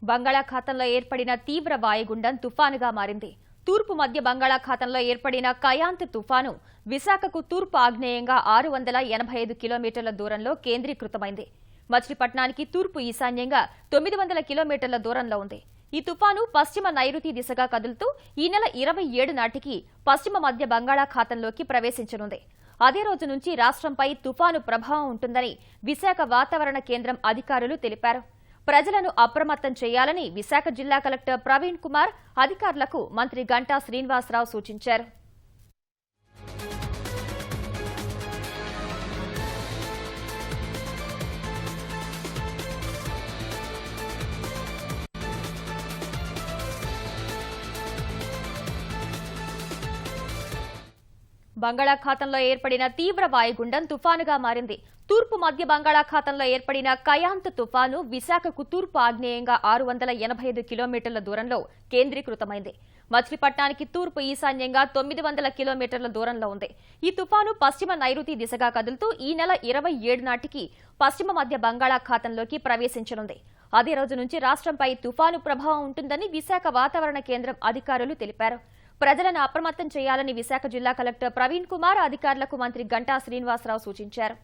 బంగాళాఖాతంలో ఏర్పడిన తీవ్ర వాయుగుండం తుఫానుగా మారింది. తూర్పు మధ్య బంగాళాఖాతంలో ఏర్పడిన కయాంత్ తుఫాను విశాఖకు తూర్పు ఆగ్నేయంగా 685 కిలోమీటర్ల దూరంలో కేంద్రీకృతమైంది. మచిలీపట్నానికి తూర్పు ఈశాన్యంగా 900 కిలోమీటర్ల దూరంలో ఉంది. ఈ తుఫాను పశ్చిమ నైరుతి దిశగా కదులుతూ ఈ నెల 27 నాటికి పశ్చిమ మధ్య బంగాళాఖాతంలోకి ప్రవేశించనుంది. అదే రోజు నుంచి రాష్ట్రంపై తుఫాను ప్రభావం ఉంటుందని విశాఖ వాతావరణ కేంద్రం అధికారులు తెలిపారు. ప్రజలను అప్రమత్తం చేయాలని విశాఖ జిల్లా కలెక్టర్ ప్రవీణ్ కుమార్ అధికారులకు మంత్రి గంటా శ్రీనివాసరావు సూచించారు. బంగాళాఖాతంలో ఏర్పడిన తీవ్ర వాయుగుండం తుఫానుగా మారింది. తూర్పు మధ్య బంగాళాఖాతంలో ఏర్పడిన కయాంత్ తుఫాను విశాఖకు తూర్పు ఆగ్నేయంగా 685 కిలోమీటర్ల దూరంలో కేంద్రీకృతమైంది. మచిలీపట్నానికి తూర్పు ఈశాన్యంగా 900 కిలోమీటర్ల దూరంలో ఉంది. ఈ తుఫాను పశ్చిమ నైరుతి దిశగా కదులుతూ ఈ నెల 27 నాటికి పశ్చిమ మధ్య బంగాళాఖాతంలోకి ప్రవేశించనుంది. అదే రోజు నుంచి రాష్ట్రంపై తుఫాను ప్రభావం ఉంటుందని విశాఖ వాతావరణ కేంద్రం అధికారులు తెలిపారు. ప్రజలను అప్రమత్తం చేయాలని విశాఖ జిల్లా కలెక్టర్ ప్రవీణ్ కుమార్ అధికారులకు మంత్రి గంటా శ్రీనివాసరావు సూచించారు.